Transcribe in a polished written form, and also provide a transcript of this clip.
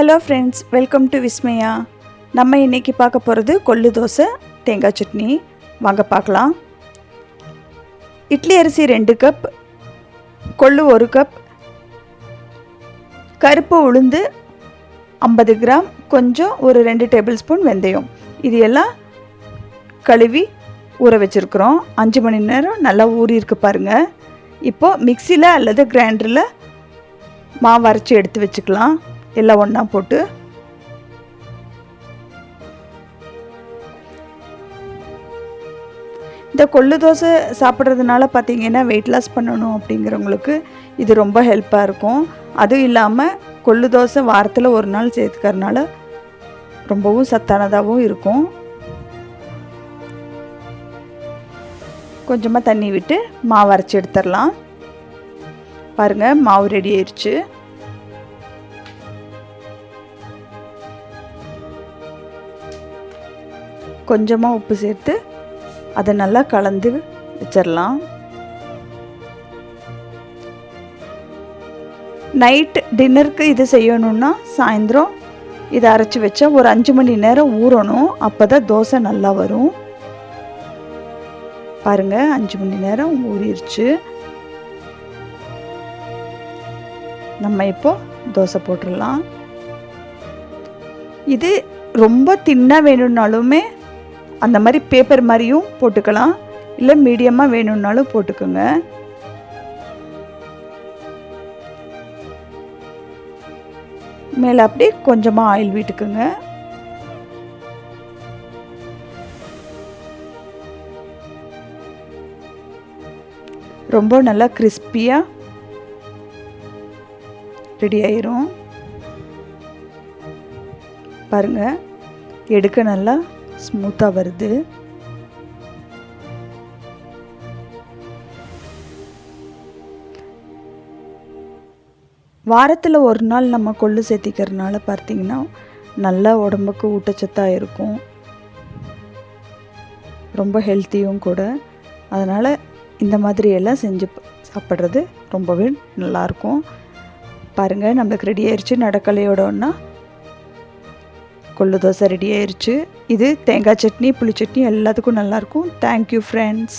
Hello friends, welcome to Vismaya. நம்ம இன்றைக்கி பார்க்க போகிறது கொள்ளு தோசை தேங்காய் சட்னி. வாங்க பார்க்கலாம். இட்லி அரிசி 2 கப், கொள்ளு 1 கப், கருப்பு உளுந்து 50 கிராம், கொஞ்சம் ஒரு 2 டேபிள் ஸ்பூன் வெந்தயம். இது எல்லாம் கழுவி ஊற வச்சுருக்குறோம். 5 மணி நேரம் நல்லா ஊறி இருக்கு பாருங்கள். இப்போது மிக்சியில் அல்லது கிரைண்டரில் மாவு அரைச்சி எடுத்து வச்சுக்கலாம். எல்லாம் ஒன்றா போட்டு இந்த கொள்ளு தோசை சாப்பிட்றதுனால பார்த்திங்கன்னா வெயிட் லாஸ் பண்ணணும் அப்படிங்கிறவங்களுக்கு இது ரொம்ப ஹெல்ப்பாக இருக்கும். அதுவும் இல்லாமல் கொள்ளு தோசை வாரத்தில் ஒரு நாள் சேர்த்துக்கறனால ரொம்பவும் சத்தானதாகவும் இருக்கும். கொஞ்சமாக தண்ணி விட்டு மாவு அரைச்சி எடுத்துடலாம். பாருங்கள், மாவு ரெடி ஆயிடுச்சு. கொஞ்சமாக உப்பு சேர்த்து அதை நல்லா கலந்து வச்சிடலாம். நைட் டின்னருக்கு இது செய்யணுன்னா சாயந்தரம் இதை அரைச்சி வச்சா ஒரு 5 மணி நேரம் ஊறணும். அப்போ தான் தோசை நல்லா வரும். பாருங்கள், 5 மணி நேரம் ஊறிடுச்சு. நம்ம இப்போது தோசை போட்டுடலாம். இது ரொம்ப தின்னாக வேணும்னாலுமே அந்த மாதிரி பேப்பர் மாதிரியும் போட்டுக்கலாம், இல்லை மீடியமாக வேணும்னாலும் போட்டுக்கோங்க. மேலே அப்படி கொஞ்சமாக ஆயில் விட்டுக்குங்க. ரொம்ப நல்லா கிறிஸ்பியாக ரெடி ஆயிரும். பாருங்கள், எடுக்க நல்லா ஸ்மூத்தாக வருது. வாரத்தில் ஒரு நாள் நம்ம கொள்ளு சேர்த்திக்கிறதுனால பார்த்திங்கன்னா நல்லா உடம்புக்கு ஊட்டச்சத்தாக இருக்கும், ரொம்ப ஹெல்த்தியும் கூட. அதனால் இந்த மாதிரி எல்லாம் செஞ்சு சாப்பிட்றது ரொம்பவே நல்லாயிருக்கும். பாருங்கள், நம்மளுக்கு ரெடி ஆயிடுச்சு. நடக்கலையோட ஒன்றா கொள்ளு தோசை ரெடி ஆயிடுச்சு. இது தேங்காய் சட்னி, புளி சட்னி எல்லாத்துக்கும் நல்லாயிருக்கும். Thank you friends.